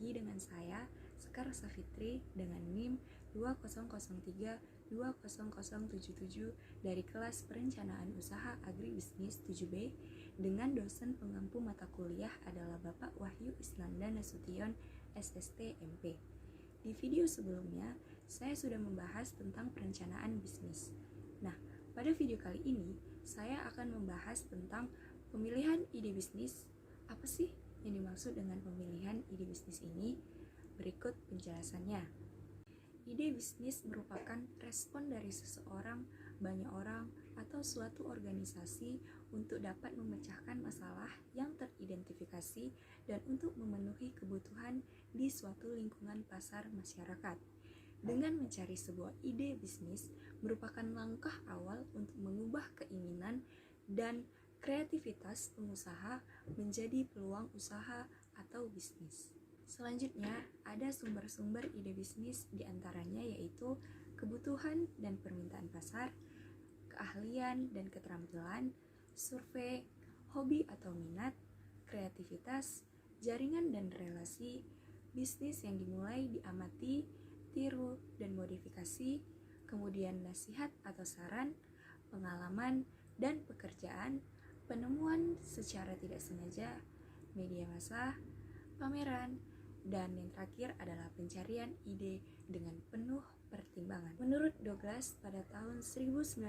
lagi dengan saya, Sekar Safitri, dengan NIM 2003-20077 dari kelas Perencanaan Usaha Agribisnis 7B dengan dosen pengampu mata kuliah adalah Bapak Wahyu Isnanda Nasution, SST MP. Di video sebelumnya, saya sudah membahas tentang perencanaan bisnis. Nah, pada video kali ini, saya akan membahas tentang pemilihan ide bisnis. Apa sih yang dimaksud dengan pemilihan ide bisnis ini? Berikut penjelasannya. Ide bisnis merupakan respon dari seseorang, banyak orang, atau suatu organisasi untuk dapat memecahkan masalah yang teridentifikasi dan untuk memenuhi kebutuhan di suatu lingkungan pasar masyarakat. Dengan mencari sebuah ide bisnis merupakan langkah awal untuk mengubah keinginan dan kreativitas pengusaha menjadi peluang usaha atau bisnis. Selanjutnya, ada sumber-sumber ide bisnis diantaranya yaitu kebutuhan dan permintaan pasar, keahlian dan keterampilan, survei, hobi atau minat, kreativitas, jaringan dan relasi, bisnis yang dimulai diamati, tiru, dan modifikasi, kemudian nasihat atau saran, pengalaman, dan pekerjaan, penemuan secara tidak sengaja, media massa, pameran, dan yang terakhir adalah pencarian ide dengan penuh pertimbangan. Menurut Douglas, pada tahun 1996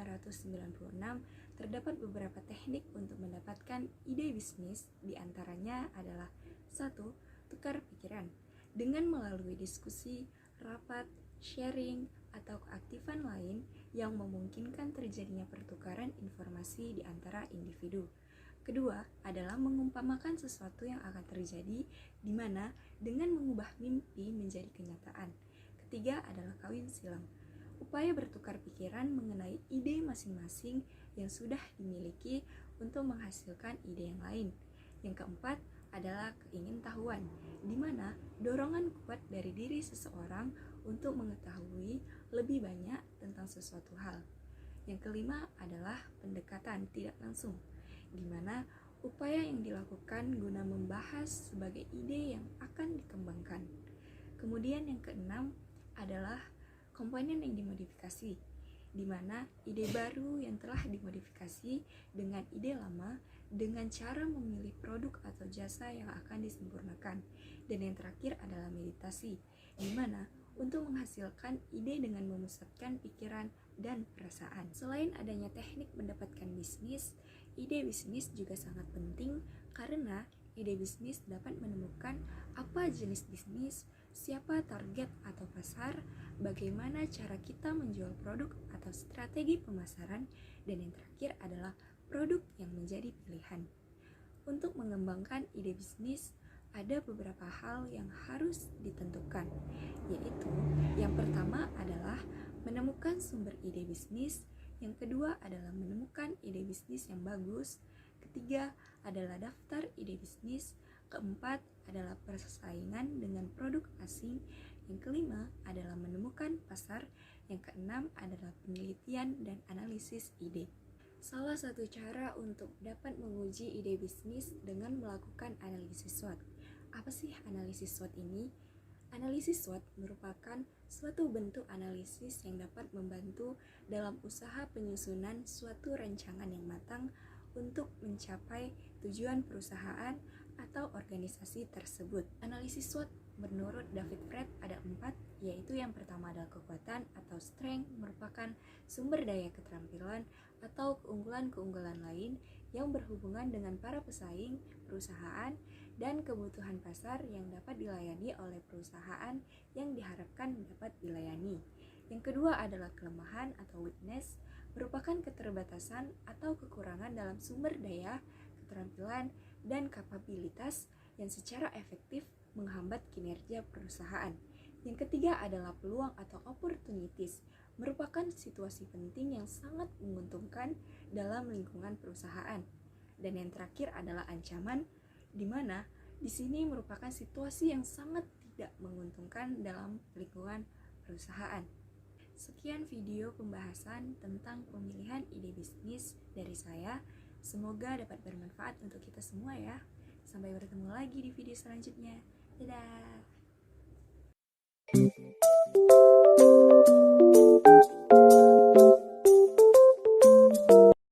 terdapat beberapa teknik untuk mendapatkan ide bisnis, diantaranya adalah 1. Tukar pikiran. Dengan melalui diskusi, rapat, sharing, atau keaktifan lain yang memungkinkan terjadinya pertukaran informasi di antara individu. Kedua adalah mengumpamakan sesuatu yang akan terjadi, di mana dengan mengubah mimpi menjadi kenyataan. Ketiga adalah kawin silang. Upaya bertukar pikiran mengenai ide masing-masing yang sudah dimiliki untuk menghasilkan ide yang lain. Yang keempat adalah keingintahuan, di mana dorongan kuat dari diri seseorang untuk mengetahui lebih banyak tentang sesuatu hal. Yang kelima adalah pendekatan tidak langsung, di mana upaya yang dilakukan guna membahas sebagai ide yang akan dikembangkan. Kemudian yang keenam adalah komponen yang dimodifikasi, di mana ide baru yang telah dimodifikasi dengan ide lama dengan cara memilih produk atau jasa yang akan disempurnakan. Dan yang terakhir adalah meditasi, di mana untuk menghasilkan ide dengan memusatkan pikiran dan perasaan. Selain adanya teknik mendapatkan bisnis, ide bisnis juga sangat penting karena ide bisnis dapat menemukan apa jenis bisnis, siapa target atau pasar, bagaimana cara kita menjual produk atau strategi pemasaran, dan yang terakhir adalah produk yang menjadi pilihan. Untuk mengembangkan ide bisnis, ada beberapa hal yang harus ditentukan, yaitu yang pertama adalah menemukan sumber ide bisnis, yang kedua adalah menemukan ide bisnis yang bagus, ketiga adalah daftar ide bisnis, keempat adalah persaingan dengan produk asing, yang kelima adalah menemukan pasar, yang keenam adalah penelitian dan analisis ide. Salah satu cara untuk dapat menguji ide bisnis dengan melakukan analisis SWOT. Apa sih analisis SWOT ini? Analisis SWOT merupakan suatu bentuk analisis yang dapat membantu dalam usaha penyusunan suatu rancangan yang matang untuk mencapai tujuan perusahaan atau organisasi tersebut. Analisis SWOT menurut David Fred ada 4, yaitu yang pertama adalah kekuatan atau strength, merupakan sumber daya keterampilan atau keunggulan-keunggulan lain yang berhubungan dengan para pesaing, perusahaan, dan kebutuhan pasar yang dapat dilayani oleh perusahaan yang diharapkan dapat dilayani. Yang kedua adalah kelemahan atau weakness, merupakan keterbatasan atau kekurangan dalam sumber daya, keterampilan, dan kapabilitas yang secara efektif menghambat kinerja perusahaan. Yang ketiga adalah peluang atau opportunities, merupakan situasi penting yang sangat menguntungkan dalam lingkungan perusahaan. Dan yang terakhir adalah ancaman, di mana di sini merupakan situasi yang sangat tidak menguntungkan dalam lingkungan perusahaan. Sekian video pembahasan tentang pemilihan ide bisnis dari saya. Semoga dapat bermanfaat untuk kita semua ya. Sampai bertemu lagi di video selanjutnya. Dadah!